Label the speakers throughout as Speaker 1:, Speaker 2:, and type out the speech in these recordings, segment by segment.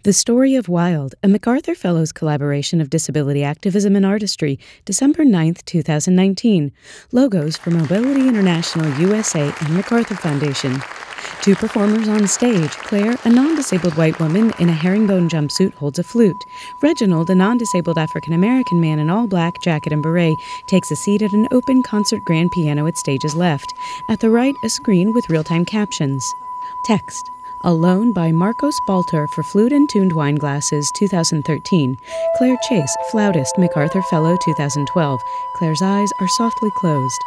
Speaker 1: The Story of Wild, a MacArthur Fellows collaboration of disability activism and artistry, December 9, 2019. Logos for Mobility International USA and MacArthur Foundation. Two performers on stage. Claire, a non-disabled white woman in a herringbone jumpsuit, holds a flute. Reginald, a non-disabled African-American man in all black jacket and beret, takes a seat at an open concert grand piano at stage's left. At the right, a screen with real-time captions. Text. Alone by Marcos Balter for Flute and Tuned Wine Glasses, 2013. Claire Chase, flautist, MacArthur Fellow, 2012. Claire's eyes are softly closed.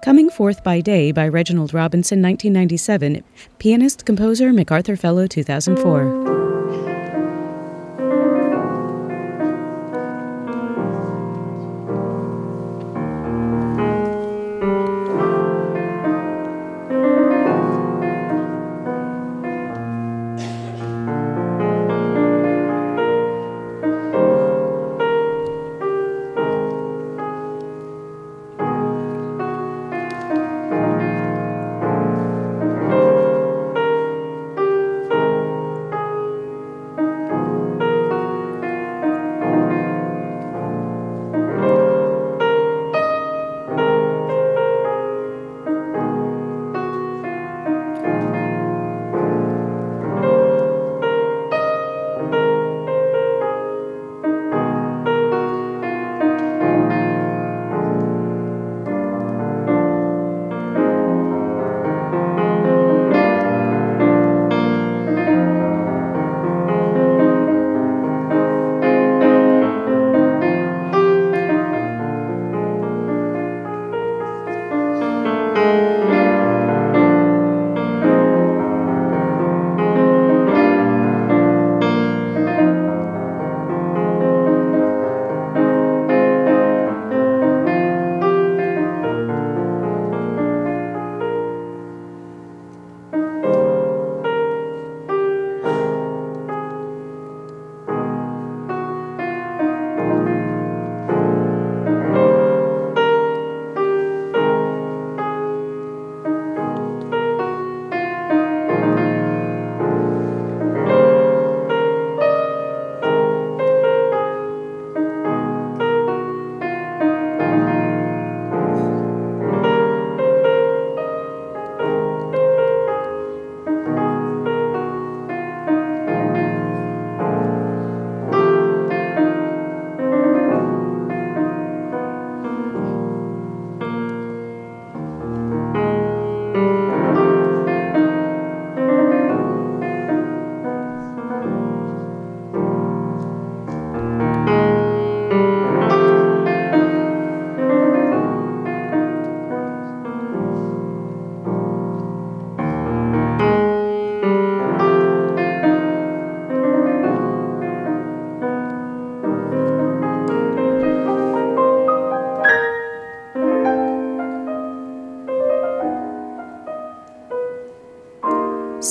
Speaker 1: Coming Forth by Day by Reginald Robinson, 1997. Pianist, composer, MacArthur Fellow, 2004.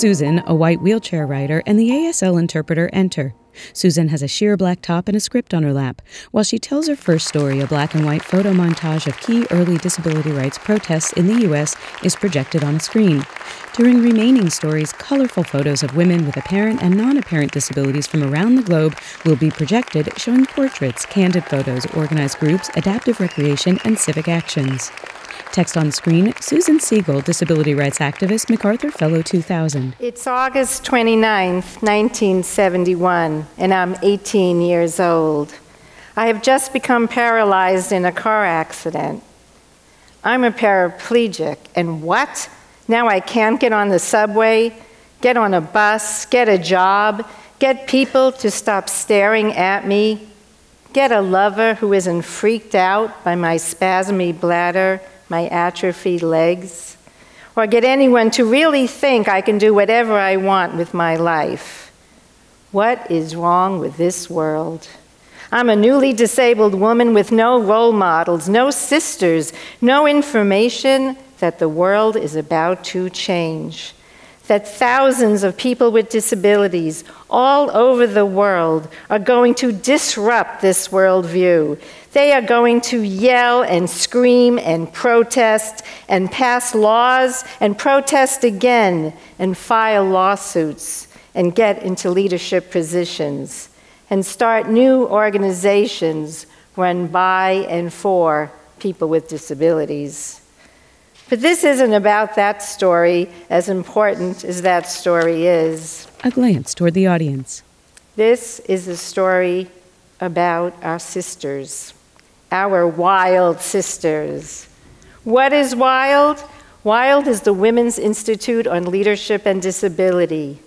Speaker 1: Susan, a white wheelchair rider, and the ASL interpreter enter. Susan has a sheer black top and a script on her lap. While she tells her first story, a black and white photo montage of key early disability rights protests in the U.S. is projected on a screen. During remaining stories, colorful photos of women with apparent and non-apparent disabilities from around the globe will be projected, showing portraits, candid photos, organized groups, adaptive recreation, and civic actions. Text on screen, Susan Sygall, disability rights activist, MacArthur Fellow 2000.
Speaker 2: It's August 29th, 1971, and I'm 18 years old. I have just become paralyzed in a car accident. I'm a paraplegic, and what? Now I can't get on the subway, get on a bus, get a job, get people to stop staring at me, get a lover who isn't freaked out by my spasmy bladder, my atrophied legs, or get anyone to really think I can do whatever I want with my life. What is wrong with this world? I'm a newly disabled woman with no role models, no sisters, no information that the world is about to change, that thousands of people with disabilities all over the world are going to disrupt this worldview. They are going to yell and scream and protest and pass laws and protest again and file lawsuits and get into leadership positions and start new organizations run by and for people with disabilities. But this isn't about that story, as important as that story is.
Speaker 1: A glance toward the audience.
Speaker 2: This is a story about our sisters, our wild sisters. What is WILD? WILD is the Women's Institute on Leadership and Disability,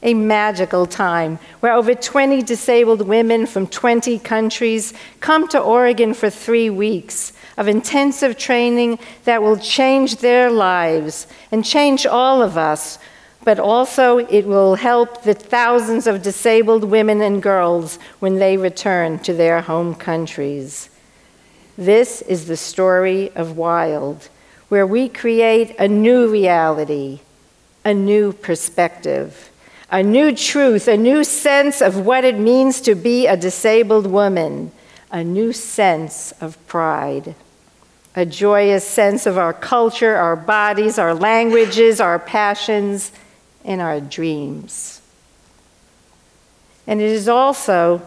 Speaker 2: a magical time where over 20 disabled women from 20 countries come to Oregon for 3 weeks of intensive training that will change their lives and change all of us, but also it will help the thousands of disabled women and girls when they return to their home countries. This is the story of WILD, where we create a new reality, a new perspective, a new truth, a new sense of what it means to be a disabled woman, a new sense of pride, a joyous sense of our culture, our bodies, our languages, our passions, and our dreams. And it is also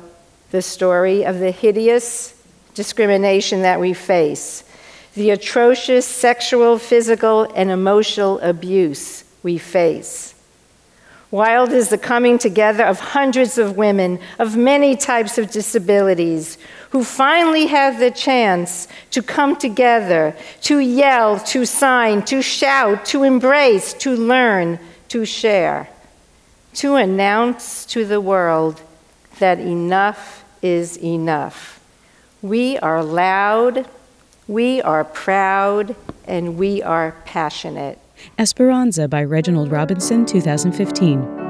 Speaker 2: the story of the hideous discrimination that we face, the atrocious sexual, physical, and emotional abuse we face. WILD is the coming together of hundreds of women of many types of disabilities who finally have the chance to come together, to yell, to sign, to shout, to embrace, to learn, to share, to announce to the world that enough is enough. We are loud, we are proud, and we are passionate.
Speaker 1: Esperanza by Reginald Robinson, 2015.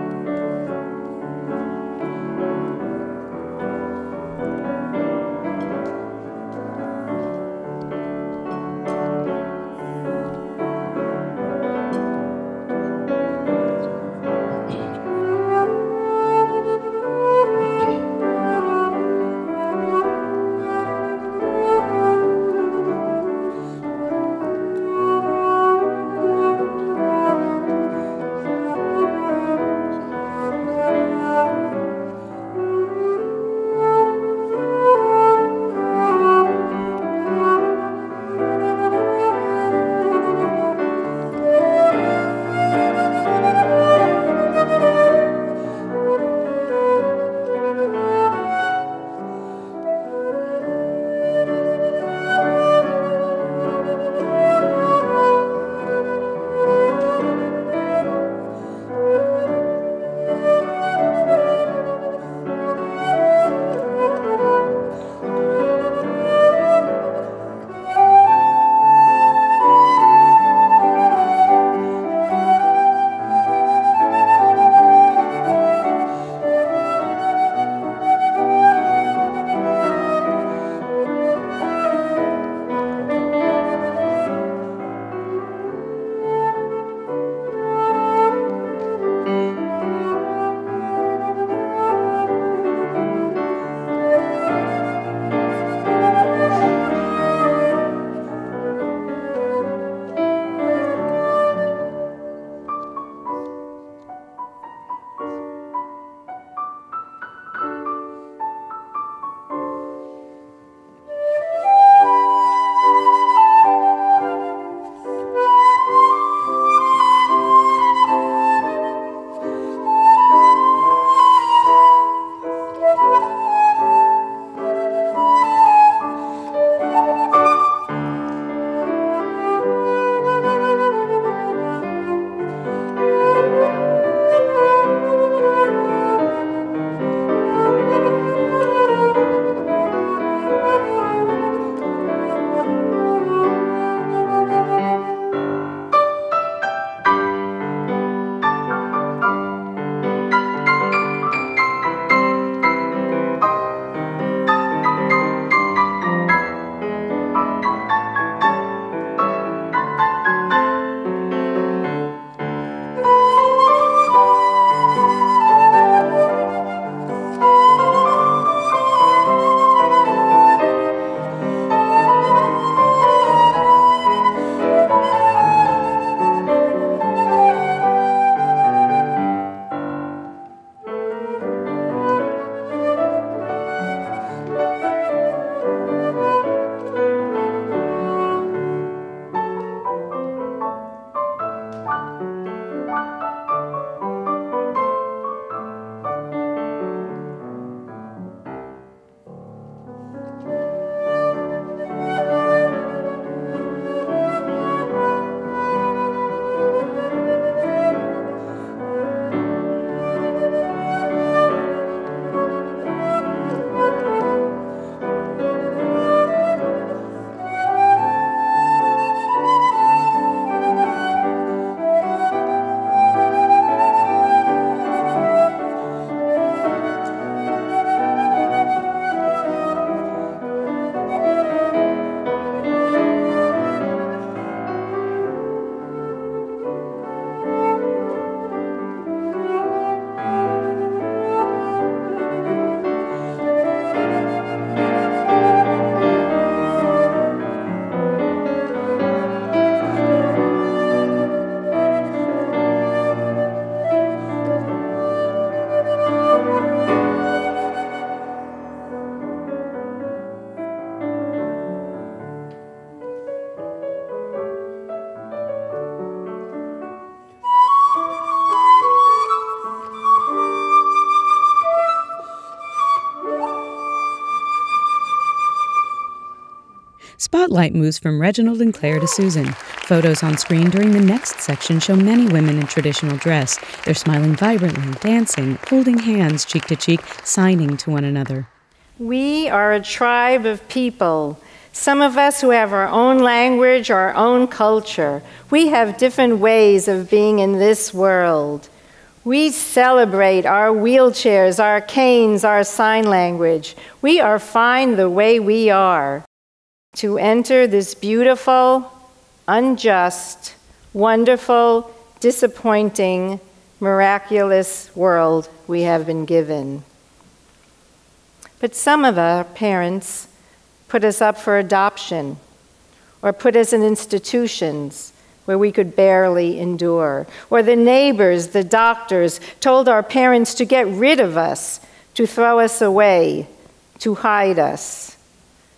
Speaker 1: Spotlight moves from Reginald and Claire to Susan. Photos on screen during the next section show many women in traditional dress. They're smiling vibrantly, dancing, holding hands cheek to cheek, signing to one another.
Speaker 2: We are a tribe of people. Some of us who have our own language, our own culture. We have different ways of being in this world. We celebrate our wheelchairs, our canes, our sign language. We are fine the way we are. To enter this beautiful, unjust, wonderful, disappointing, miraculous world we have been given. But some of our parents put us up for adoption or put us in institutions where we could barely endure. Or the neighbors, the doctors, told our parents to get rid of us, to throw us away, to hide us,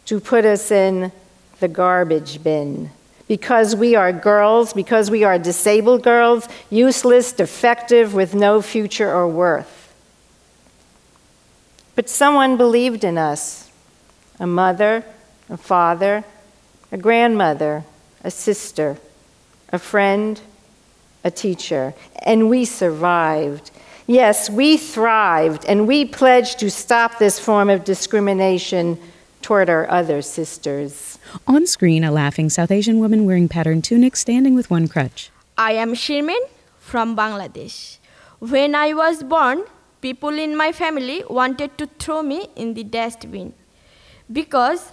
Speaker 2: to put us in the garbage bin. Because we are girls, because we are disabled girls, useless, defective, with no future or worth. But someone believed in us. A mother, a father, a grandmother, a sister, a friend, a teacher, and we survived. Yes, we thrived, and we pledged to stop this form of discrimination toward our other sisters.
Speaker 1: On screen, a laughing South Asian woman wearing patterned tunics standing with one crutch.
Speaker 3: I am Shirmin from Bangladesh. When I was born, people in my family wanted to throw me in the dustbin because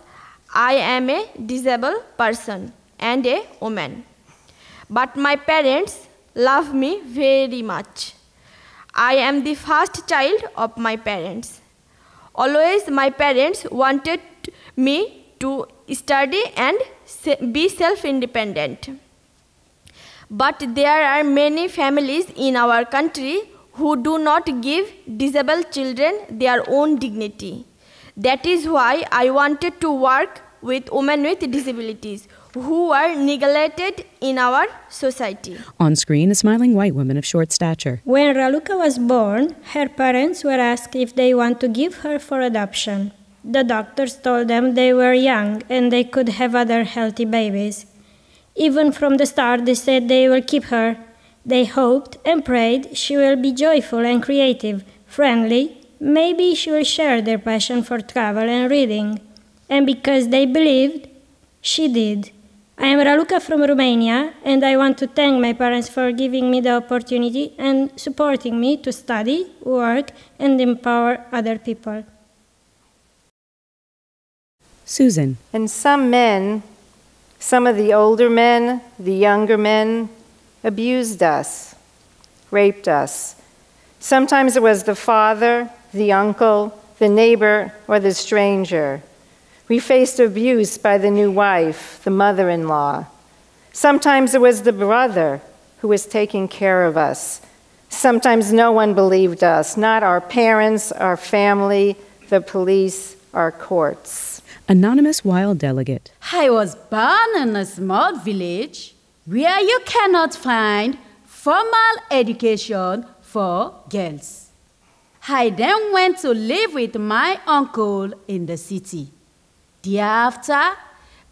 Speaker 3: I am a disabled person and a woman. But my parents love me very much. I am the first child of my parents. Always my parents wanted me to study and be self-independent. But there are many families in our country who do not give disabled children their own dignity. That is why I wanted to work with women with disabilities who are neglected in our society.
Speaker 1: On screen, a smiling white woman of short stature.
Speaker 4: When Raluca was born, her parents were asked if they want to give her for adoption. The doctors told them they were young and they could have other healthy babies. Even from the start, they said they will keep her. They hoped and prayed she will be joyful and creative, friendly. Maybe she will share their passion for travel and reading. And because they believed, she did. I am Raluca from Romania, and I want to thank my parents for giving me the opportunity and supporting me to study, work, and empower other people.
Speaker 1: Susan.
Speaker 2: And some men, some of the older men, the younger men, abused us, raped us. Sometimes it was the father, the uncle, the neighbor, or the stranger. We faced abuse by the new wife, the mother-in-law. Sometimes it was the brother who was taking care of us. Sometimes no one believed us, not our parents, our family, the police, our courts.
Speaker 1: Anonymous wild delegate.
Speaker 5: I was born in a small village where you cannot find formal education for girls. I then went to live with my uncle in the city. Thereafter,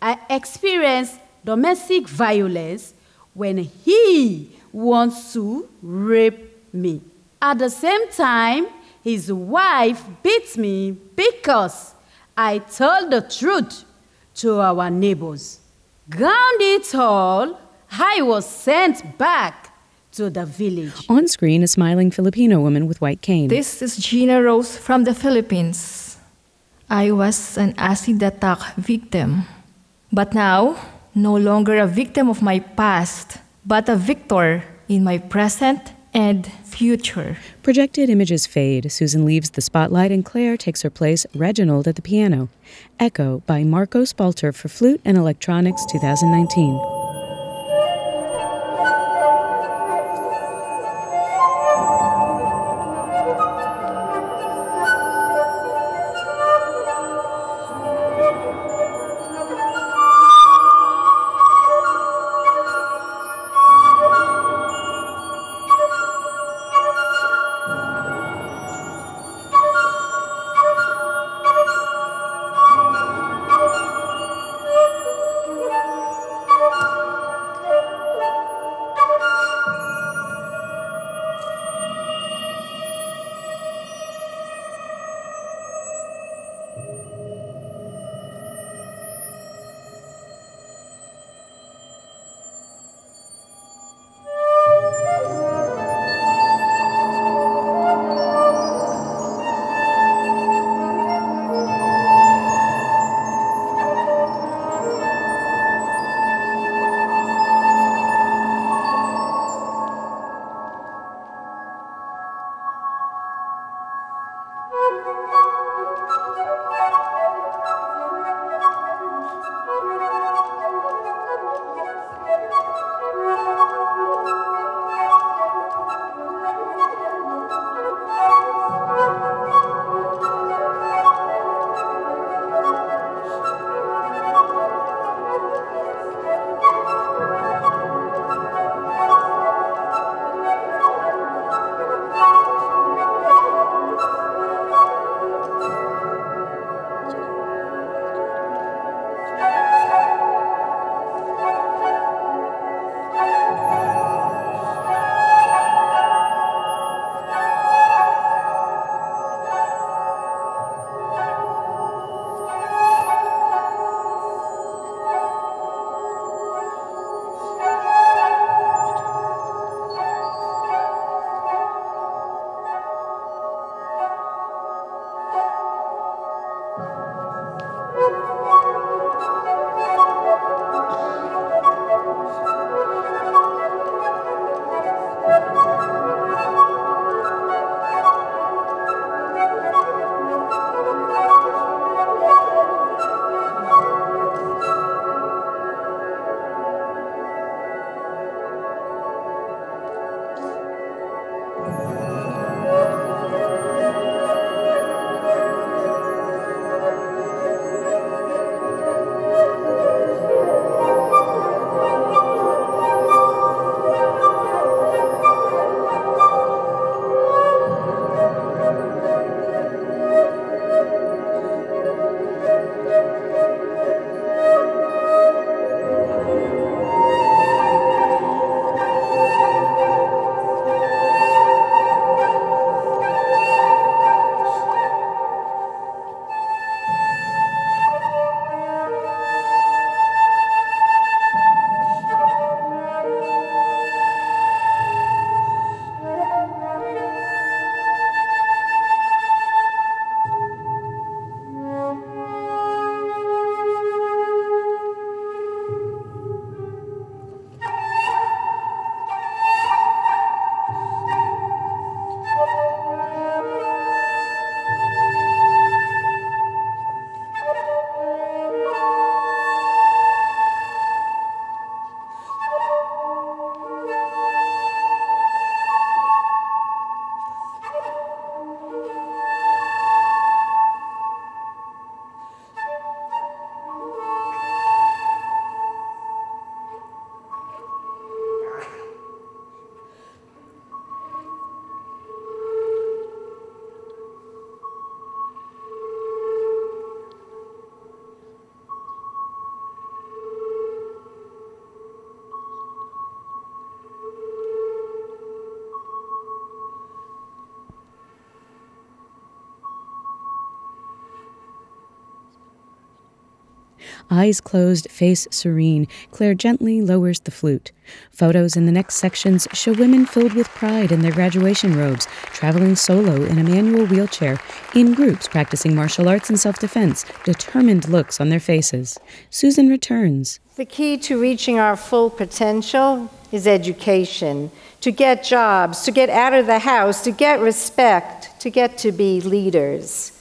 Speaker 5: I experienced domestic violence when he wants to rape me. At the same time, his wife beats me because I told the truth to our neighbors. Ground it all, I was sent back to the village.
Speaker 1: On screen, a smiling Filipino woman with white cane.
Speaker 6: This is Gina Rose from the Philippines. I was an acid attack victim, but now no longer a victim of my past, but a victor in my present and future.
Speaker 1: Projected images fade. Susan leaves the spotlight and Claire takes her place, Reginald at the piano. Echo by Marco Spalter for Flute and Electronics 2019. Eyes closed, face serene, Claire gently lowers the flute. Photos in the next sections show women filled with pride in their graduation robes, traveling solo in a manual wheelchair, in groups practicing martial arts and self-defense, determined looks on their faces. Susan returns.
Speaker 2: The key to reaching our full potential is education, to get jobs, to get out of the house, to get respect, to get to be leaders.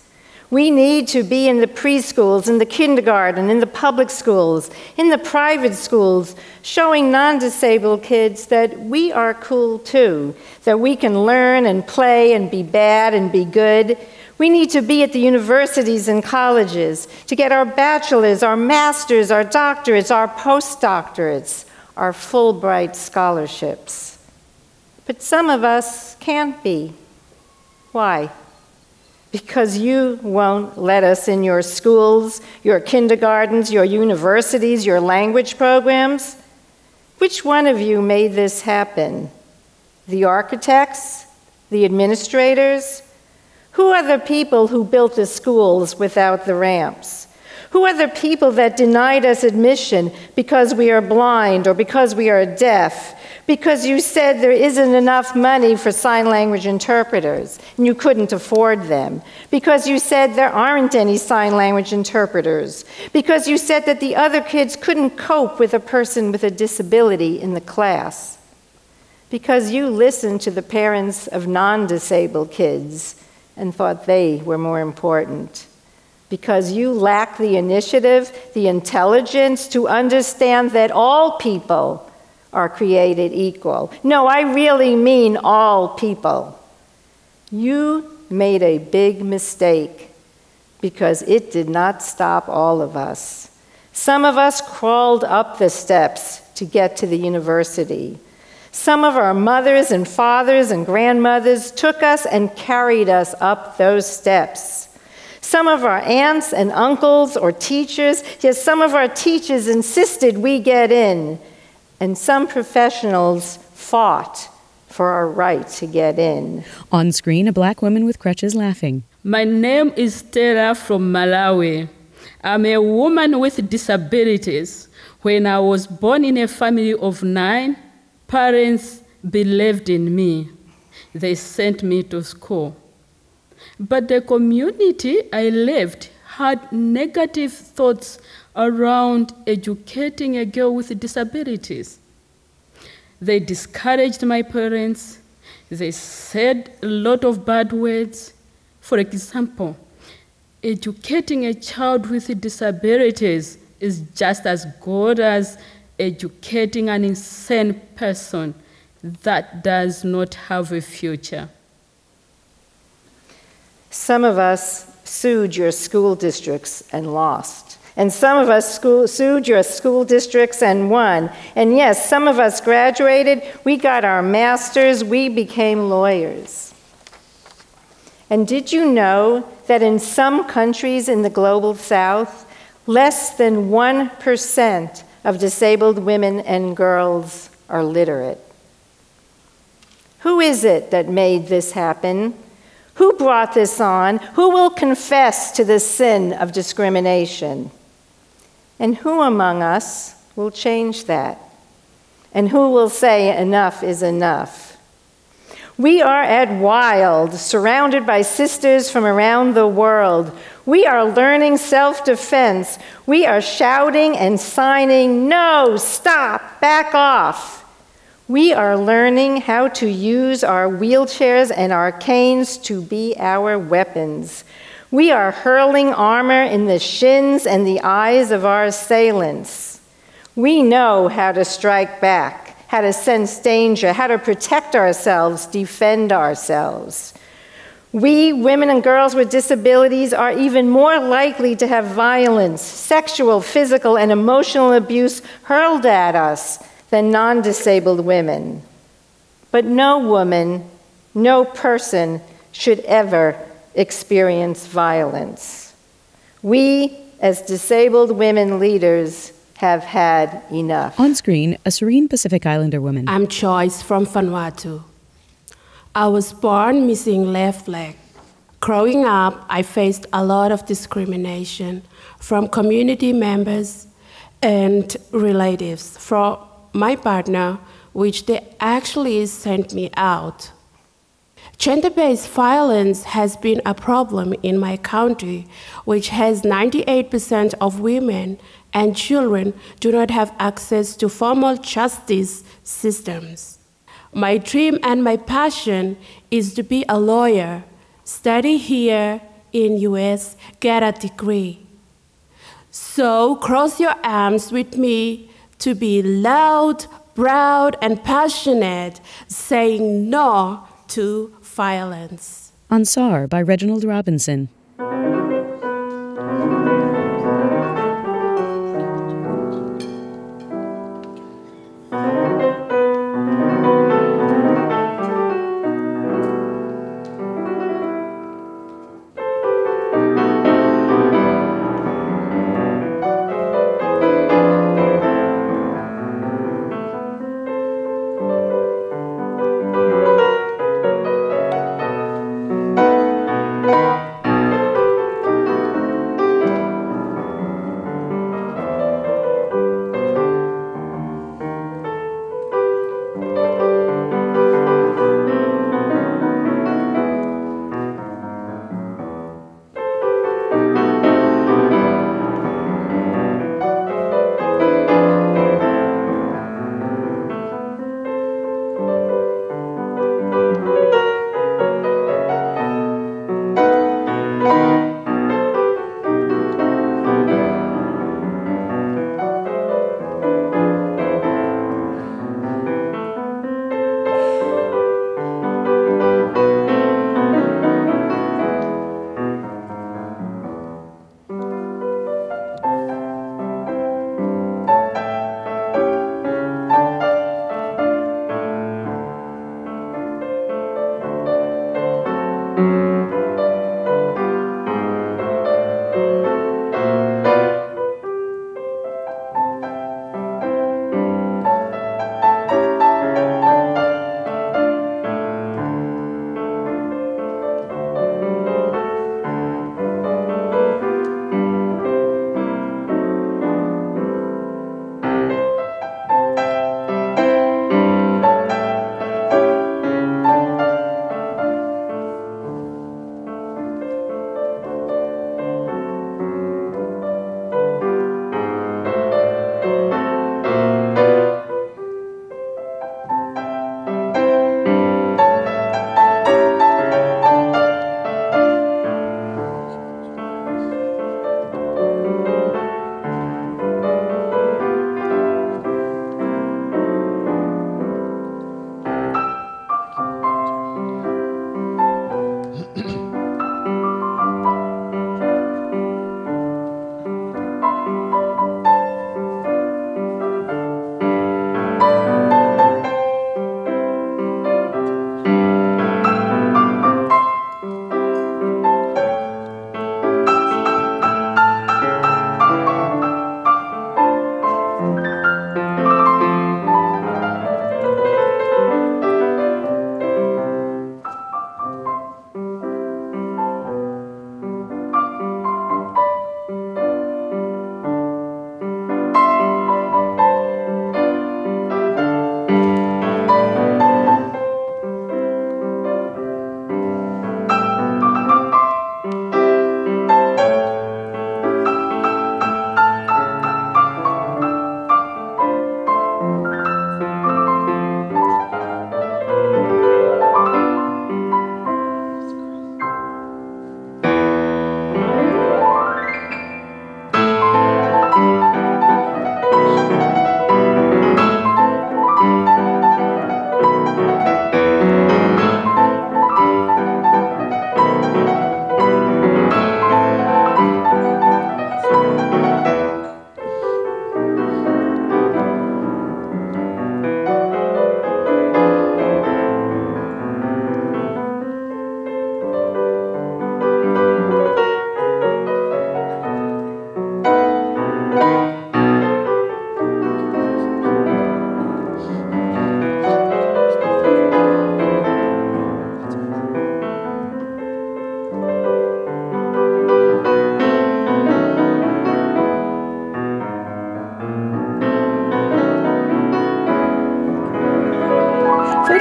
Speaker 2: We need to be in the preschools, in the kindergarten, in the public schools, in the private schools, showing non-disabled kids that we are cool too, that we can learn and play and be bad and be good. We need to be at the universities and colleges to get our bachelor's, our master's, our doctorates, our postdoctorates, our Fulbright scholarships. But some of us can't be. Why? Because you won't let us in your schools, your kindergartens, your universities, your language programs. Which one of you made this happen? The architects? The administrators? Who are the people who built the schools without the ramps? Who are the people that denied us admission because we are blind or because we are deaf? Because you said there isn't enough money for sign language interpreters and you couldn't afford them. Because you said there aren't any sign language interpreters. Because you said that the other kids couldn't cope with a person with a disability in the class. Because you listened to the parents of non-disabled kids and thought they were more important. Because you lack the initiative, the intelligence to understand that all people are created equal. No, I really mean all people. You made a big mistake because it did not stop all of us. Some of us crawled up the steps to get to the university. Some of our mothers and fathers and grandmothers took us and carried us up those steps. Some of our aunts and uncles or teachers, yes, some of our teachers insisted we get in. And some professionals fought for our right to get in.
Speaker 1: On screen, a black woman with crutches laughing.
Speaker 7: My name is Stella from Malawi. I'm a woman with disabilities. When I was born in a family of 9, parents believed in me. They sent me to school. But the community I lived had negative thoughts around educating a girl with disabilities. They discouraged my parents. They said a lot of bad words. For example, educating a child with disabilities is just as good as educating an insane person that does not have a future.
Speaker 2: Some of us sued your school districts and lost. And some of us sued your school districts and won. And yes, some of us graduated, we got our masters, we became lawyers. And did you know that in some countries in the global south, less than 1% of disabled women and girls are literate? Who is it that made this happen? Who brought this on? Who will confess to the sin of discrimination? And who among us will change that? And who will say enough is enough? We are at Wild, surrounded by sisters from around the world. We are learning self-defense. We are shouting and signing, no, stop, back off. We are learning how to use our wheelchairs and our canes to be our weapons. We are hurling armor in the shins and the eyes of our assailants. We know how to strike back, how to sense danger, how to protect ourselves, defend ourselves. We, women and girls with disabilities, are even more likely to have violence, sexual, physical, and emotional abuse hurled at us than non-disabled women. But no woman, no person should ever experience violence. We, as disabled women leaders, have had enough.
Speaker 1: On screen, a serene Pacific Islander woman.
Speaker 8: I'm Joyce from Vanuatu. I was born missing left leg. Growing up, I faced a lot of discrimination from community members and relatives from my partner, which they actually sent me out. Gender-based violence has been a problem in my country, which has 98% of women and children do not have access to formal justice systems. My dream and my passion is to be a lawyer, study here in US, get a degree. So cross your arms with me to be loud, proud, and passionate, saying no to violence.
Speaker 1: Ansar by Reginald Robinson.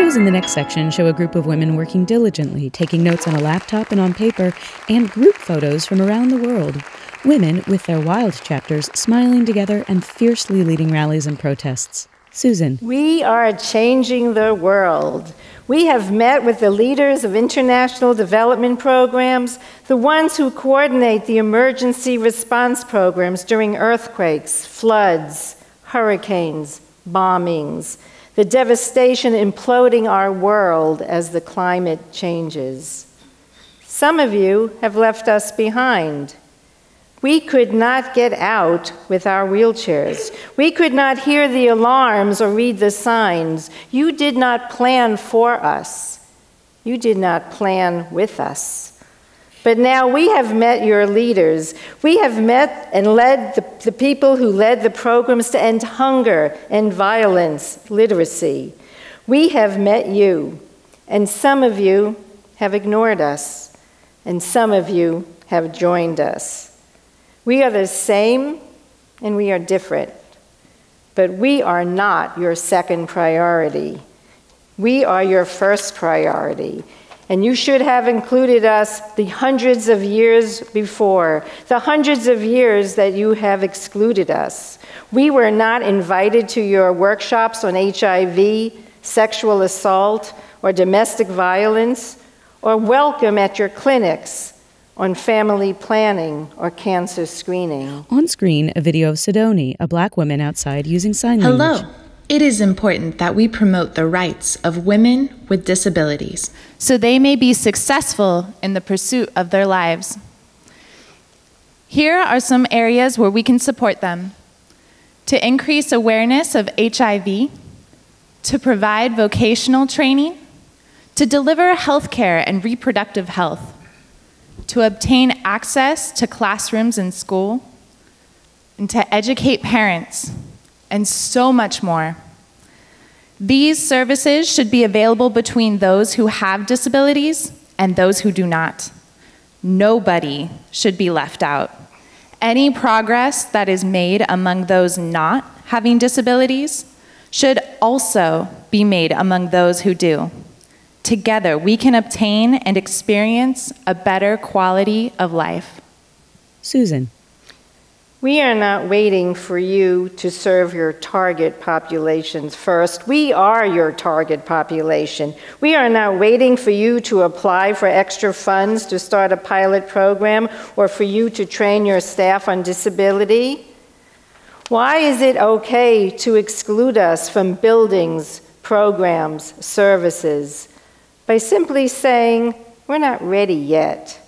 Speaker 1: Photos in the next section show a group of women working diligently, taking notes on a laptop and on paper, and group photos from around the world. Women, with their wild chapters, smiling together and fiercely leading rallies and protests. Susan.
Speaker 2: We are changing the world. We have met with the leaders of international development programs, the ones who coordinate the emergency response programs during earthquakes, floods, hurricanes, bombings, the devastation imploding our world as the climate changes. Some of you have left us behind. We could not get out with our wheelchairs. We could not hear the alarms or read the signs. You did not plan for us. You did not plan with us. But now we have met your leaders. We have met and led the people who led the programs to end hunger and violence, literacy. We have met you, and some of you have ignored us, and some of you have joined us. We are the same and we are different, but we are not your second priority. We are your first priority, and you should have included us the hundreds of years before, the hundreds of years that you have excluded us. We were not invited to your workshops on HIV, sexual assault, or domestic violence, or welcome at your clinics on family planning or cancer screening.
Speaker 1: On screen, a video of Sidonie, a black woman outside using sign language.
Speaker 9: Hello. It is important that we promote the rights of women with disabilities,
Speaker 10: so they may be successful in the pursuit of their lives. Here are some areas where we can support them: to increase awareness of HIV, to provide vocational training, to deliver health care and reproductive health, to obtain access to classrooms in school, and to educate parents, and so much more. These services should be available between those who have disabilities and those who do not. Nobody should be left out. Any progress that is made among those not having disabilities should also be made among those who do. Together, we can obtain and experience a better quality of life.
Speaker 1: Susan.
Speaker 2: We are not waiting for you to serve your target populations first. We are your target population. We are not waiting for you to apply for extra funds to start a pilot program or for you to train your staff on disability. Why is it okay to exclude us from buildings, programs, services, by simply saying, we're not ready yet?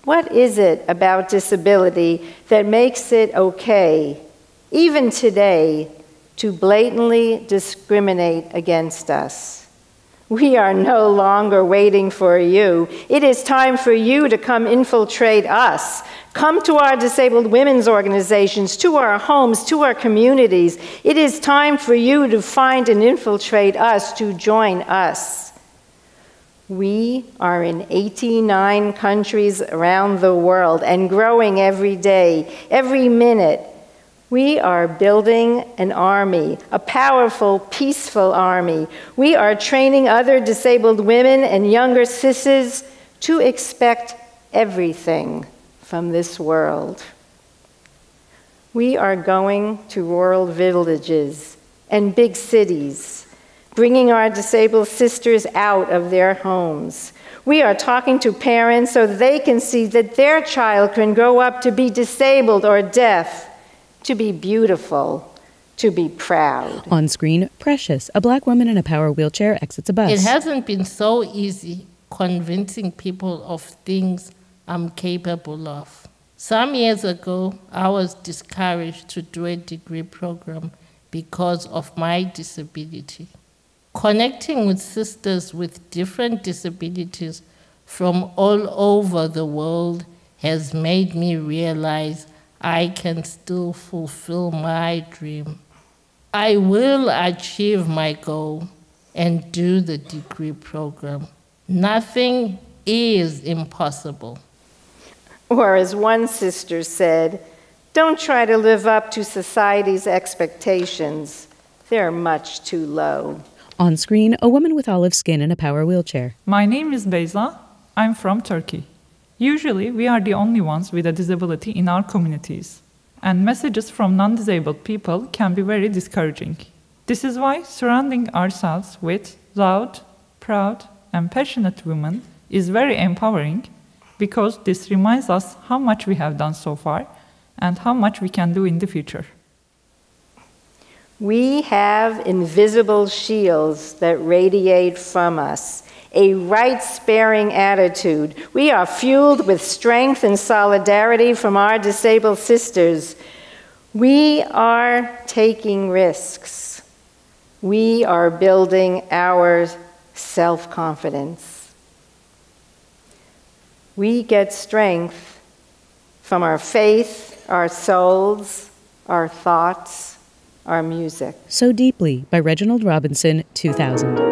Speaker 2: What is it about disability that makes it okay, even today, to blatantly discriminate against us? We are no longer waiting for you. It is time for you to come infiltrate us. Come to our disabled women's organizations, to our homes, to our communities. It is time for you to find and infiltrate us, to join us. We are in 89 countries around the world and growing every day, every minute. We are building an army, a powerful, peaceful army. We are training other disabled women and younger sisters to expect everything from this world. We are going to rural villages and big cities, bringing our disabled sisters out of their homes. We are talking to parents so they can see that their child can grow up to be disabled or deaf, to be beautiful, to be proud.
Speaker 1: On screen, Precious, a black woman in a power wheelchair, exits a bus.
Speaker 11: It hasn't been so easy convincing people of things I'm capable of. Some years ago, I was discouraged to do a degree program because of my disability. Connecting with sisters with different disabilities from all over the world has made me realize I can still fulfill my dream. I will achieve my goal and do the degree program. Nothing is impossible.
Speaker 2: Or as one sister said, don't try to live up to society's expectations. They're much too low.
Speaker 1: On screen, a woman with olive skin in a power wheelchair.
Speaker 12: My name is Beyza. I'm from Turkey. Usually, we are the only ones with a disability in our communities, and messages from non-disabled people can be very discouraging. This is why surrounding ourselves with loud, proud, and passionate women is very empowering, because this reminds us how much we have done so far and how much we can do in the future.
Speaker 2: We have invisible shields that radiate from us, a right-sparing attitude. We are fueled with strength and solidarity from our disabled sisters. We are taking risks. We are building our self-confidence. We get strength from our faith, our souls, our thoughts, our music.
Speaker 1: So Deeply by Reginald Robinson, 2000.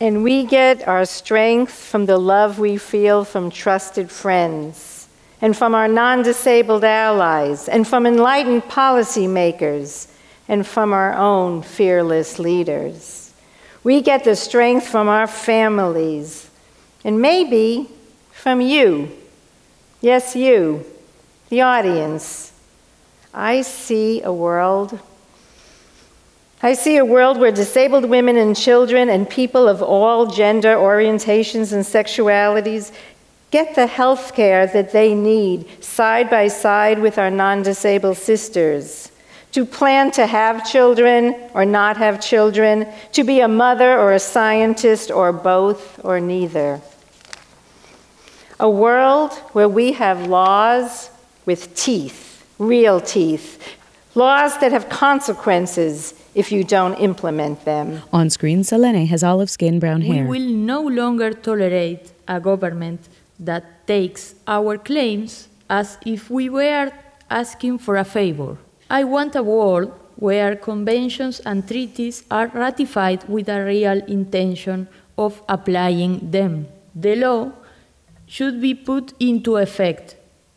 Speaker 2: And we get our strength from the love we feel from trusted friends, and from our non-disabled allies, and from enlightened policymakers, and from our own fearless leaders. We get the strength from our families, and maybe from you. Yes, you, the audience. I see a world where disabled women and children and people of all gender orientations and sexualities get the health care that they need side by side with our non-disabled sisters, to plan to have children or not have children, to be a mother or a scientist or both or neither. A world where we have laws with teeth, real teeth, laws that have consequences if you don't implement them.
Speaker 1: On screen, Sidonie has olive skin, brown hair.
Speaker 13: We will no longer tolerate a government that takes our claims as if we were asking for a favor. I want a world where conventions and treaties are ratified with a real intention of applying them. The law should be put into effect.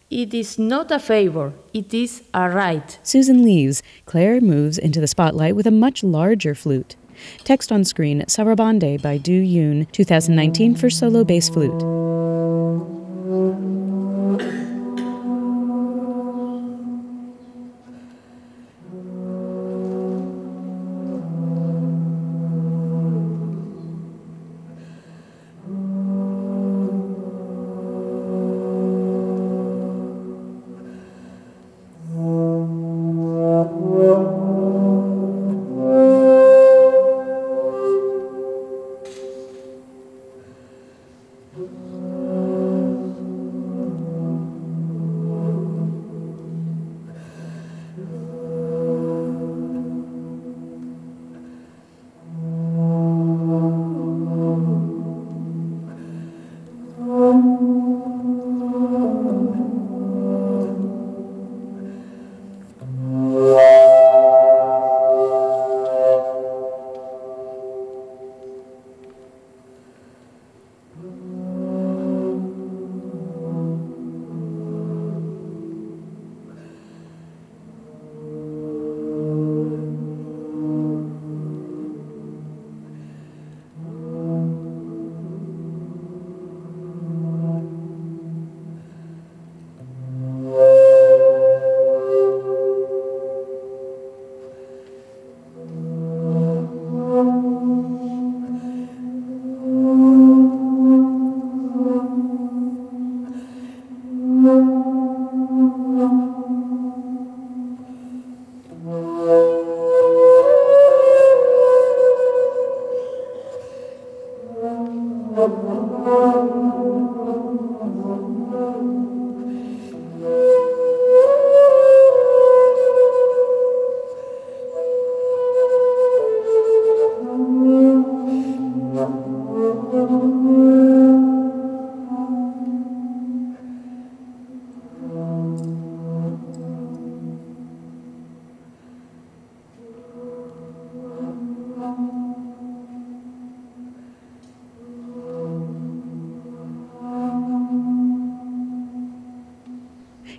Speaker 13: It is not a favor, it is a right.
Speaker 1: Susan leaves. Claire moves into the spotlight with a much larger flute. Text on screen, Sarabande by Du Yoon, 2019 for solo bass flute.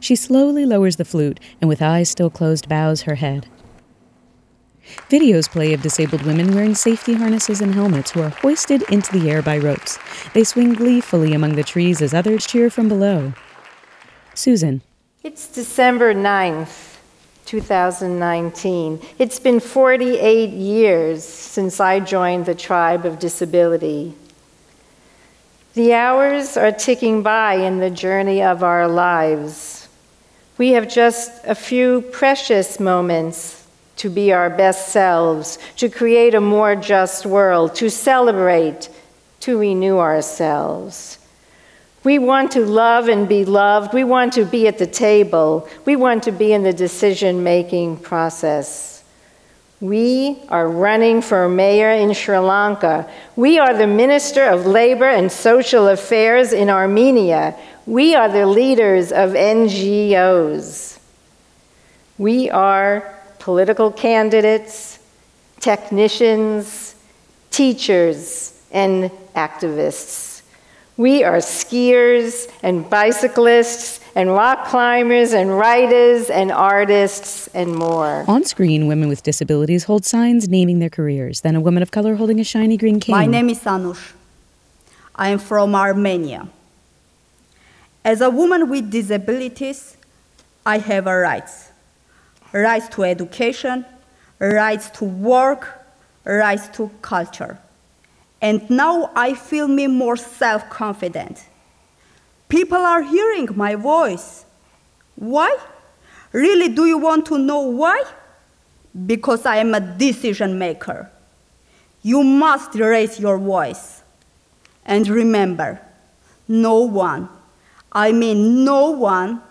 Speaker 1: She slowly lowers the flute and with eyes still closed bows her head. Videos play of disabled women wearing safety harnesses and helmets who are hoisted into the air by ropes. They swing gleefully among the trees as others cheer from below. Susan.
Speaker 2: It's December 9th, 2019. It's been 48 years since I joined the tribe of disability. The hours are ticking by in the journey of our lives. We have just a few precious moments to be our best selves, to create a more just world, to celebrate, to renew ourselves. We want to love and be loved. We want to be at the table. We want to be in the decision-making process. We are running for mayor in Sri Lanka. We are the Minister of Labor and Social Affairs in Armenia. We are the leaders of NGOs. We are political candidates, technicians, teachers, and activists. We are skiers and bicyclists and rock climbers and writers and artists and more.
Speaker 1: On screen, women with disabilities hold signs naming their careers, then a woman of color holding a shiny green cane.
Speaker 14: My name is Anush. I am from Armenia. As a woman with disabilities, I have rights. Rights to education, rights to work, rights to culture. And now I feel me more self-confident. People are hearing my voice. Why? Really, do you want to know why? Because I am a decision maker. You must raise your voice. And remember, no one, I mean no one,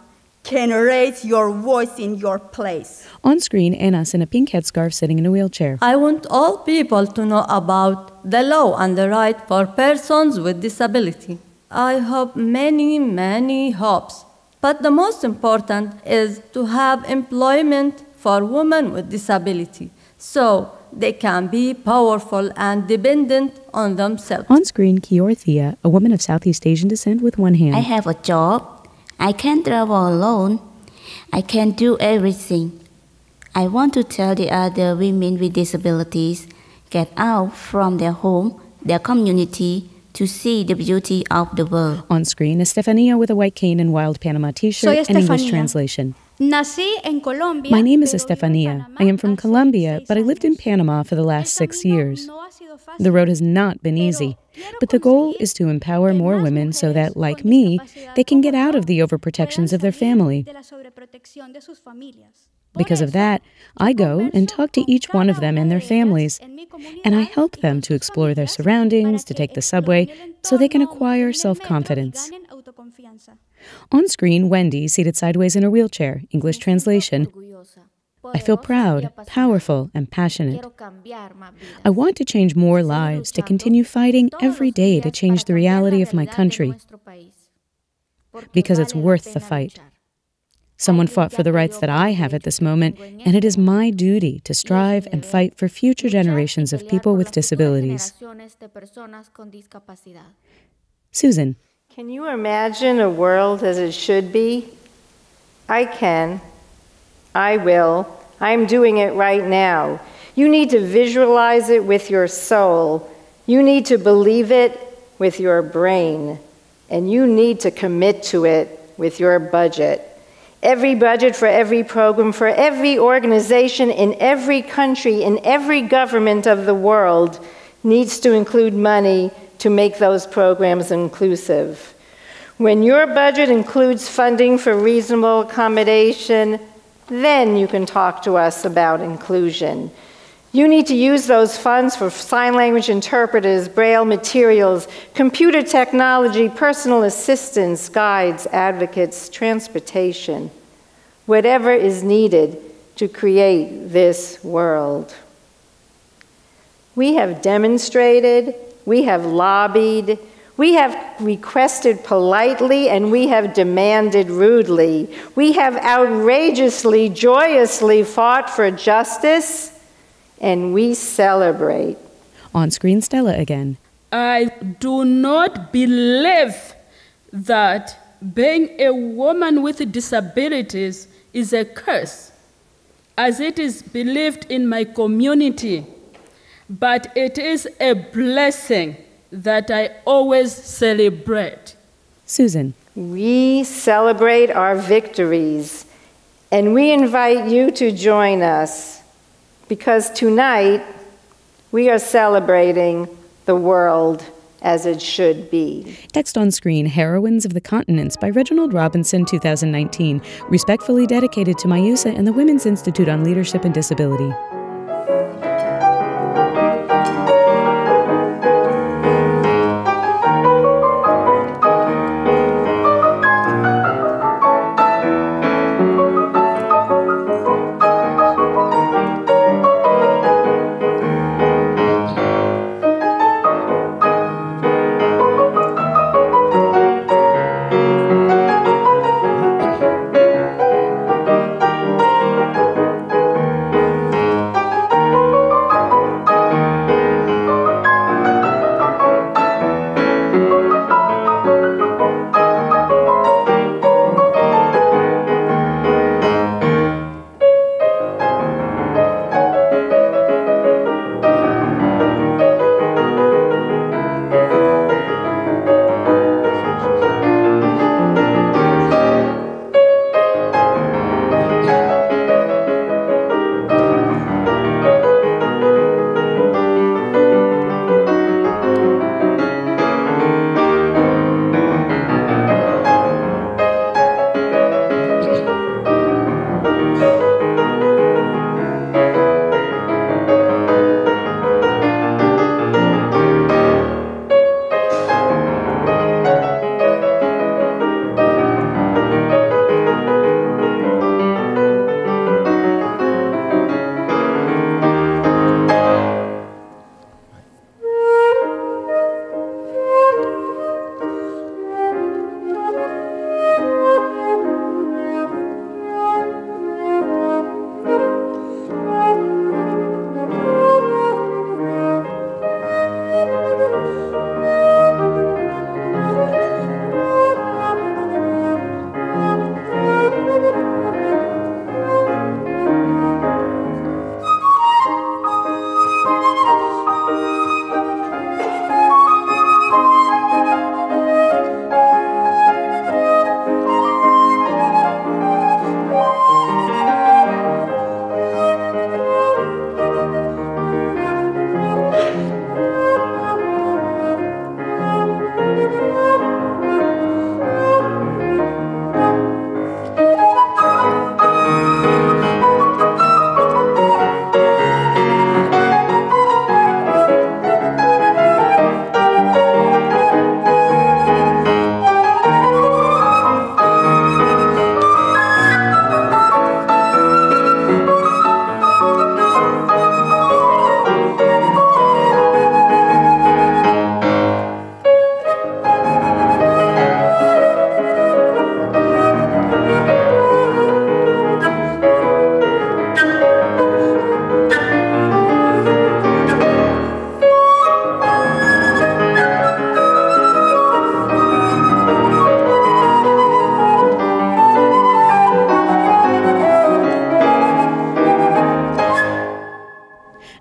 Speaker 14: can raise your voice in your place.
Speaker 1: On screen, Anna's in a pink headscarf sitting in a wheelchair.
Speaker 15: I want all people to know about the law and the right for persons with disability. I hope many hopes, but the most important is to have employment for women with disability, so they can be powerful and dependent on themselves.
Speaker 1: On screen, Kior Thea, a woman of Southeast Asian descent with one hand.
Speaker 16: I have a job. I can travel alone. I can do everything. I want to tell the other women with disabilities, get out from their home, their community, to see the beauty of the world.
Speaker 1: On screen, Estefania with a white cane and wild Panama t-shirt and English translation.
Speaker 17: Nací en Colombia.
Speaker 1: My name is Estefania. I am from Colombia, but I lived in Panama for the last 6 years. The road has not been easy, but the goal is to empower more women so that, like me, they can get out of the overprotections of their family. Because of that, I go and talk to each one of them and their families, and I help them to explore their surroundings, to take the subway, so they can acquire self-confidence. On screen, Wendy, seated sideways in her wheelchair, English translation. I feel proud, powerful, and passionate. I want to change more lives, to continue fighting every day to change the reality of my country, because it's worth the fight. Someone fought for the rights that I have at this moment, and it is my duty to strive and fight for future generations of people with disabilities. Susan.
Speaker 2: Can you imagine a world as it should be? I can. I will. I'm doing it right now. You need to visualize it with your soul. You need to believe it with your brain. And you need to commit to it with your budget. Every budget for every program, for every organization in every country, in every government of the world needs to include money to make those programs inclusive. When your budget includes funding for reasonable accommodation, then you can talk to us about inclusion. You need to use those funds for sign language interpreters, braille materials, computer technology, personal assistants, guides, advocates, transportation, whatever is needed to create this world. We have demonstrated, we have lobbied, we have requested politely, and we have demanded rudely. We have outrageously, joyously fought for justice, and we celebrate.
Speaker 1: On screen, Stella again.
Speaker 7: I do not believe that being a woman with disabilities is a curse, as it is believed in my community, but it is a blessing that I always celebrate.
Speaker 1: Susan.
Speaker 2: We celebrate our victories, and we invite you to join us, because tonight we are celebrating the world as it should be.
Speaker 1: Text on screen, Heroines of the Continents by Reginald Robinson, 2019, respectfully dedicated to MIUSA and the Women's Institute on Leadership and Disability.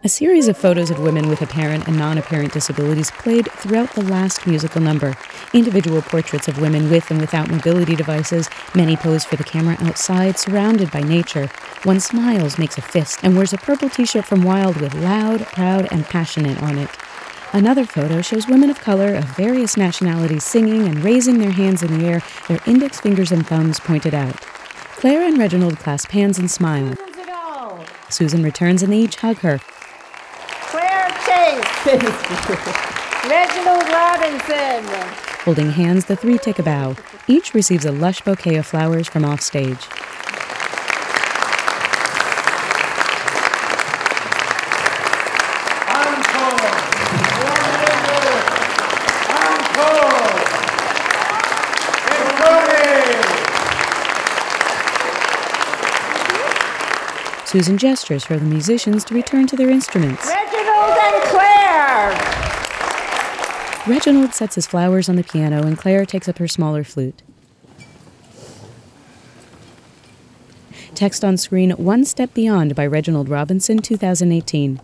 Speaker 1: A series of photos of women with apparent and non-apparent disabilities played throughout the last musical number. Individual portraits of women with and without mobility devices, many pose for the camera outside, surrounded by nature. One smiles, makes a fist, and wears a purple t-shirt from Wild with loud, proud, and passionate on it. Another photo shows women of color of various nationalities singing and raising their hands in the air, their index fingers and thumbs pointed out. Claire and Reginald clasp hands and smile. Susan returns and they each hug her.
Speaker 2: Claire Chase. Reginald Robinson.
Speaker 1: Holding hands, the three take a bow. Each receives a lush bouquet of flowers from offstage. Susan gestures for the musicians to return to their instruments.
Speaker 2: Reginald and Claire!
Speaker 1: Reginald sets his flowers on the piano and Claire takes up her smaller flute. Text on screen, One Step Beyond by Reginald Robinson, 2018.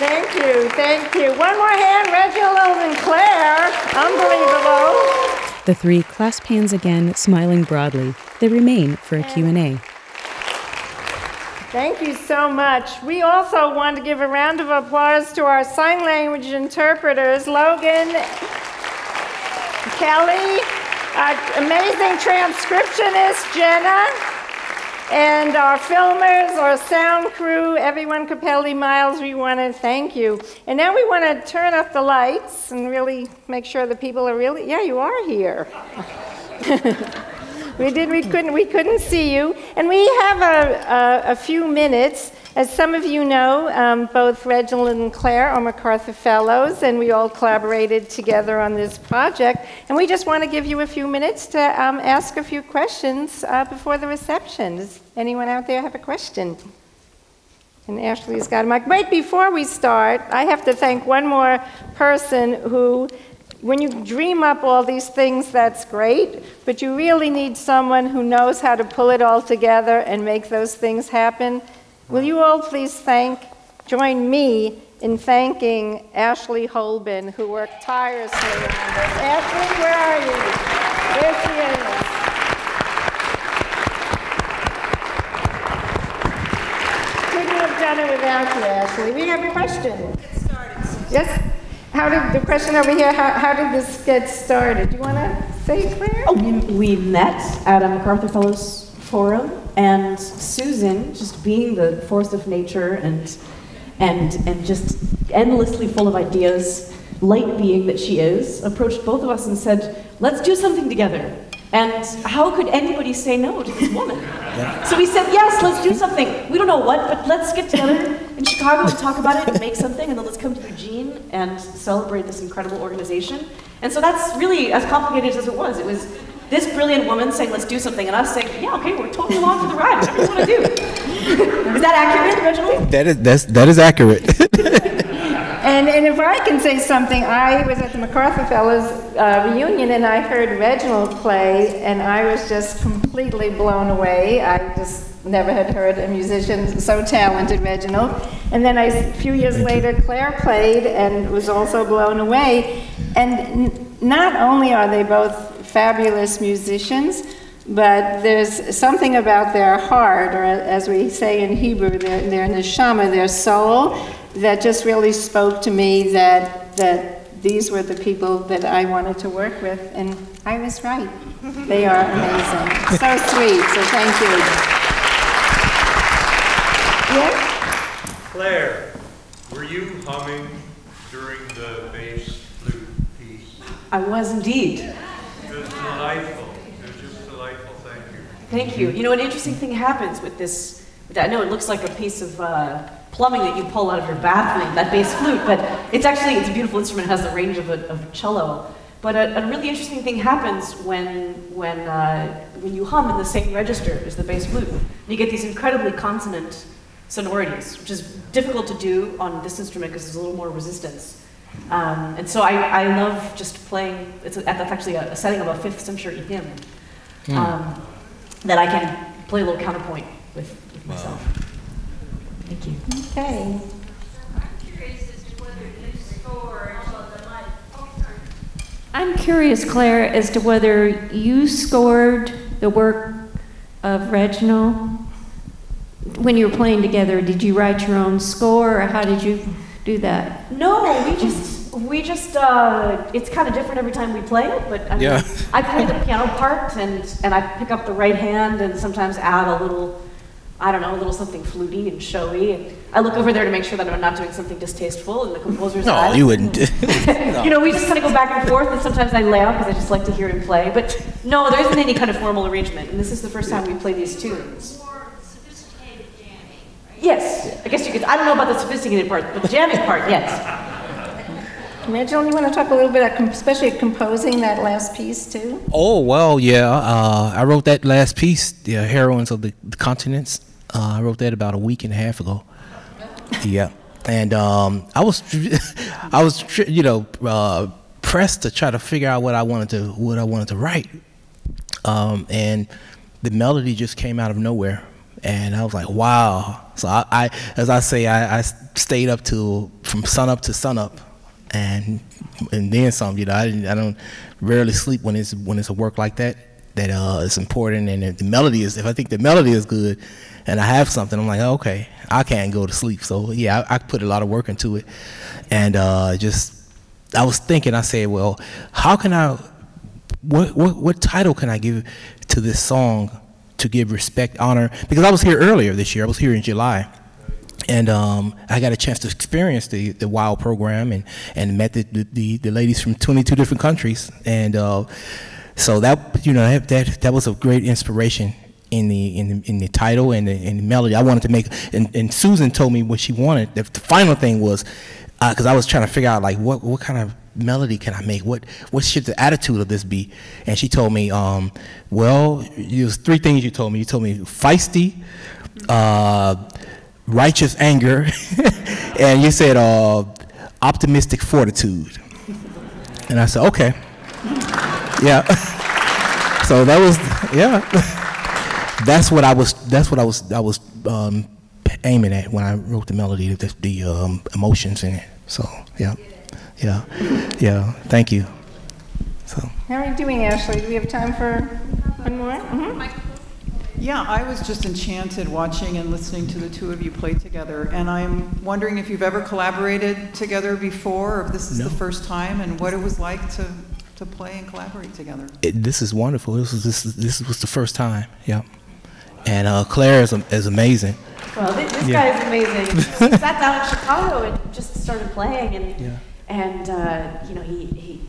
Speaker 2: Thank you, thank you. One more hand, Reginald and Claire. Unbelievable.
Speaker 1: The three clasp hands again, smiling broadly. They remain for a Q&A.
Speaker 2: Thank you so much. We also want to give a round of applause to our sign language interpreters, Logan, Kelly, our amazing transcriptionist, Jenna, and our filmers, our sound crew, everyone, Capelli, Miles, we want to thank you. And now we want to turn up the lights and really make sure the people are really, yeah, you are here. We couldn't see you. And we have a few minutes. As some of you know, both Reginald and Claire are MacArthur Fellows, and we all collaborated together on this project. And we just want to give you a few minutes to ask a few questions before the reception. Does anyone out there have a question? And Ashley's got a mic. Wait, before we start, I have to thank one more person who, when you dream up all these things, that's great, but you really need someone who knows how to pull it all together and make those things happen. Will you all please join me in thanking Ashley Holben, who worked tirelessly on this. Ashley, where are you? There she is. Couldn't have done it without you, Ashley. We have a question. Get started. Yes? How did the question over here, how did this get started? Do you want to say, Claire?
Speaker 18: Oh, we met at a MacArthur Fellows forum, and Susan, just being the force of nature and just endlessly full of ideas, light being that she is, approached both of us and said, let's do something together. And how could anybody say no to this woman? Yeah. So we said, yes, let's do something. We don't know what, but let's get together in Chicago and talk about it and make something, and then let's come to Eugene and celebrate this incredible organization. And so that's really as complicated as it was. It was this brilliant woman saying, let's do something, and us saying, yeah, okay, we're totally along for the ride, whatever you want to do. Is that accurate, Reginald?
Speaker 19: That is accurate.
Speaker 2: And if I can say something, I was at the MacArthur Fellows reunion, and I heard Reginald play, and I was just completely blown away. I just never had heard a musician so talented, Reginald. And then a few years later, Claire played and was also blown away. And not only are they both fabulous musicians, but there's something about their heart, or as we say in Hebrew, their neshama, their soul, that just really spoke to me that these were the people that I wanted to work with, and I was right. They are amazing. So sweet, so thank you. Yes?
Speaker 20: Claire, were you humming during the bass flute piece?
Speaker 18: I was indeed.
Speaker 20: It was delightful. It was just delightful. Thank you.
Speaker 18: Thank you. You know, an interesting thing happens with this. I know it looks like a piece of plumbing that you pull out of your bathroom, that bass flute, but it's a beautiful instrument. It has the range of a cello. But a really interesting thing happens when you hum in the same register as the bass flute. You get these incredibly consonant sonorities, which is difficult to do on this instrument because there's a little more resistance. And so I love just playing, that's actually a setting of a 5th century hymn that I can play a little counterpoint with myself. Thank you.
Speaker 2: Okay.
Speaker 21: I'm curious, Claire, as to whether you scored the work of Reginald when you were playing together. Did you write your own score, or how did you do that?
Speaker 18: No, we just it's kind of different every time we play it, but I mean, I play the piano part, and I pick up the right hand and sometimes add a little, I don't know, a little something fluty and showy. And I look over there to make sure that I'm not doing something distasteful, and the composer's
Speaker 19: No, you wouldn't.
Speaker 18: You know, we just kind of go back and forth, and sometimes I lay out because I just like to hear him play. But no, there isn't any kind of formal arrangement, and this is the first time we play these tunes. Yes, I guess you could. I don't know about the sophisticated part, but the jamming part, yes.
Speaker 2: Reginald, you want to talk a little bit, especially composing that last piece too?
Speaker 19: Oh, well, yeah. I wrote that last piece, the Heroines of the Continents. I wrote that about a week and a half ago. Yeah, and I was pressed to try to figure out what I wanted to write, and the melody just came out of nowhere, and I was like, wow. So as I say, I stayed up from sunup to sunup, and then some. You know, I don't rarely sleep when it's a work like that. That is important, and if the melody is, if I think the melody is good, and I have something, I'm like, oh, okay, I can't go to sleep. So yeah, I put a lot of work into it, and I was thinking, I said, well, how can what title can I give to this song to give respect, honor? Because I was here earlier this year. I was here in July, and I got a chance to experience the WOW program and met the ladies from 22 different countries, and so that was a great inspiration in the title and the melody. I wanted to make, and Susan told me what she wanted. The final thing was, because I was trying to figure out like what kind of melody can I make? What should the attitude of this be? And she told me, well, it was 3 things you told me. You told me feisty, righteous anger, and you said optimistic fortitude. And I said, okay, yeah. So that was, yeah. That's what I was aiming at when I wrote the melody, the emotions in it. So yeah. Thank you. So.
Speaker 2: How are you doing, Ashley? Do we have time for one more?
Speaker 3: Yeah, I was just enchanted watching and listening to the two of you play together, and I'm wondering if you've ever collaborated together before, or if this is the first time, and what it was like to play and collaborate together. This
Speaker 19: is wonderful. This was the first time. Yeah, and Claire is amazing.
Speaker 18: Well, this guy is amazing. He sat down in Chicago and just started playing, and you know, he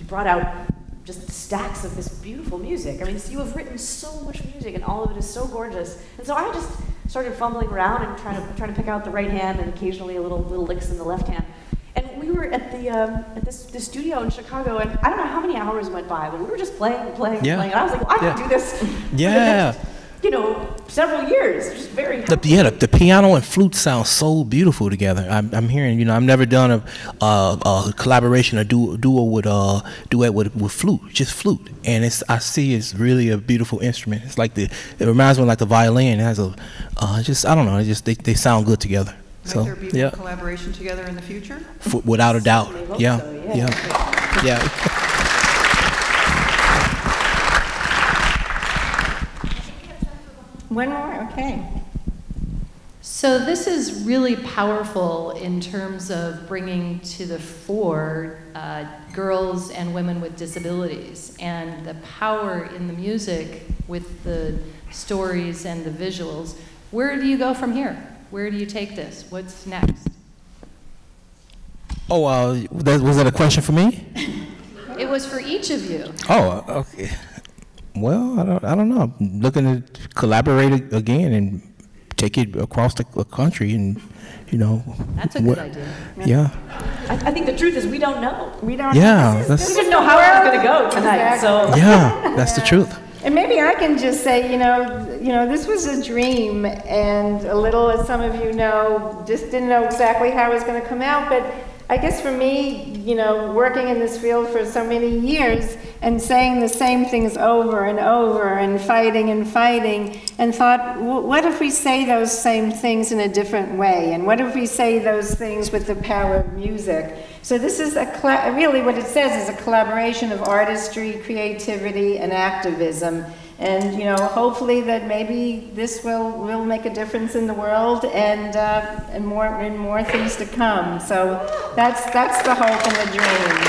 Speaker 18: brought out just stacks of this beautiful music. I mean, you have written so much music, and all of it is so gorgeous. And so I just started fumbling around and trying to pick out the right hand, and occasionally little licks in the left hand. And we were at the studio in Chicago, and I don't know how many hours went by, but we were just playing. And I was like, well, I can do this.
Speaker 19: Yeah.
Speaker 18: You know, several years. Just very happy.
Speaker 19: The piano and flute sound so beautiful together. I'm hearing, you know, I've never done a collaboration, a duet with flute, just flute, and I see it's really a beautiful instrument. It's like it reminds me of like the violin. It has I don't know. They sound good together.
Speaker 3: Might there be more collaboration together in the future?
Speaker 19: Without a doubt. Yeah.
Speaker 2: One more, okay.
Speaker 22: So this is really powerful in terms of bringing to the fore girls and women with disabilities, and the power in the music with the stories and the visuals. Where do you go from here? Where do you take this? What's next?
Speaker 19: Oh, was that a question for me?
Speaker 22: It was for each of you.
Speaker 19: Oh, okay. Well, I don't know. I'm looking to collaborate again and take it across the country, and you know.
Speaker 22: That's a good idea.
Speaker 19: Yeah.
Speaker 18: I think the truth is we don't know. We don't.
Speaker 19: Yeah.
Speaker 18: We didn't know how it was going to go tonight. So.
Speaker 19: Yeah, that's the truth.
Speaker 2: And maybe I can just say, you know, this was a dream, and a little, as some of you know, just didn't know exactly how it was going to come out, but I guess for me, you know, working in this field for so many years and saying the same things over and over and fighting, and thought, what if we say those same things in a different way? And what if we say those things with the power of music? So this is really what it says is a collaboration of artistry, creativity, and activism. And you know, hopefully that maybe this will make a difference in the world, and more things to come. So that's the hope and the dream.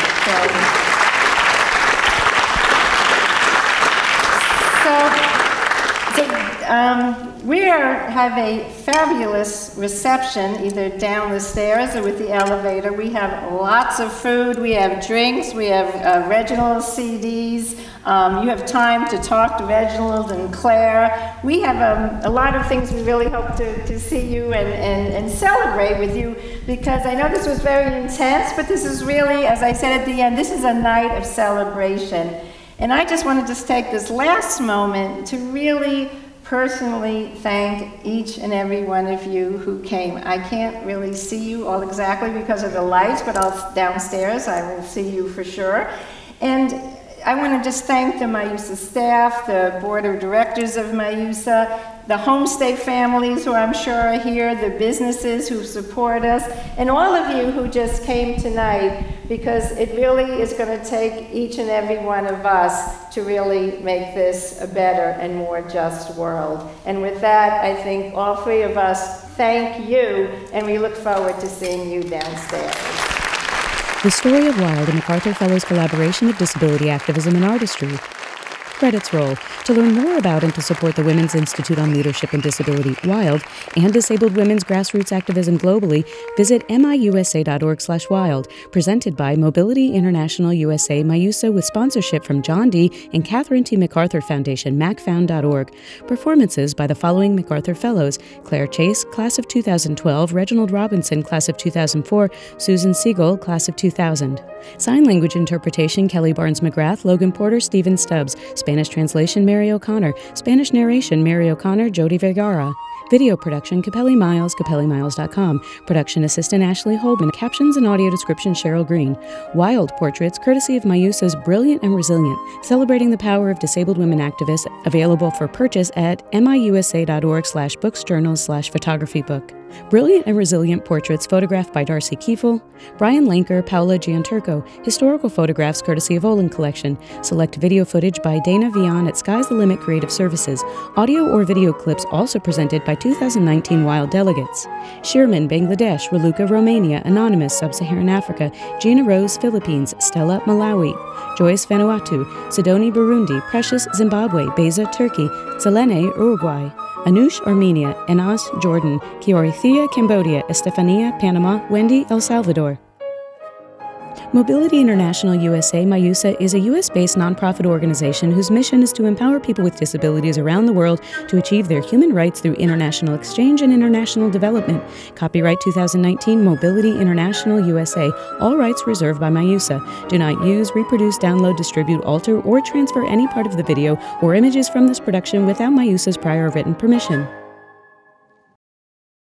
Speaker 2: We have a fabulous reception, either down the stairs or with the elevator. We have lots of food, we have drinks, we have Reginald CDs. You have time to talk to Reginald and Claire. We have a lot of things we really hope to see you and celebrate with you, because I know this was very intense, but this is really, as I said at the end, this is a night of celebration. And I just want to just take this last moment to really personally thank each and every one of you who came. I can't really see you all exactly because of the lights, but downstairs I will see you for sure. And I want to just thank the MIUSA staff, the board of directors of MIUSA, the homestay families who I'm sure are here, the businesses who support us, and all of you who just came tonight, because it really is going to take each and every one of us to really make this a better and more just world. And with that, I think all three of us thank you, and we look forward to seeing you downstairs.
Speaker 1: The Story of Wild, a MacArthur Fellows collaboration of disability activism and artistry. Credits roll. To learn more about and to support the Women's Institute on Leadership and Disability, WILD, and disabled women's grassroots activism globally, visit miusa.org/wild, presented by Mobility International USA MIUSA with sponsorship from John D. and Catherine T. MacArthur Foundation, macfound.org. Performances by the following MacArthur Fellows: Claire Chase, Class of 2012, Reginald Robinson, Class of 2004, Susan Sygall, Class of 2000. Sign language interpretation, Kelly Barnes McGrath, Logan Porter, Stephen Stubbs. Spanish translation, Mary O'Connor. Spanish narration, Mary O'Connor, Jody Vergara. Video production, Capelli Miles, capellimiles.com. Production assistant, Ashley Holman. Captions and audio description, Cheryl Green. Wild portraits, courtesy of MIUSA's Brilliant and Resilient, celebrating the power of disabled women activists, available for purchase at miusa.org/books/journals/photography book. Brilliant and Resilient portraits photographed by Darcy Kiefel, Brian Lanker, Paola Gianturco. Historical photographs courtesy of Olin Collection. Select video footage by Dana Vian at Sky's the Limit Creative Services. Audio or video clips also presented by 2019 Wild delegates. Shirman, Bangladesh. Raluca, Romania. Anonymous, Sub-Saharan Africa. Gina Rose, Philippines. Stella, Malawi. Joyce, Vanuatu. Sidonie, Burundi. Precious, Zimbabwe. Beza, Turkey. Selene, Uruguay. Anush, Armenia. Enas, Jordan. Kiorithia, Cambodia. Estefania, Panama. Wendy, El Salvador. Mobility International USA MIUSA is a U.S.-based nonprofit organization whose mission is to empower people with disabilities around the world to achieve their human rights through international exchange and international development. Copyright 2019 Mobility International USA. All rights reserved by MIUSA. Do not use, reproduce, download, distribute, alter, or transfer any part of the video or images from this production without MIUSA's prior written permission.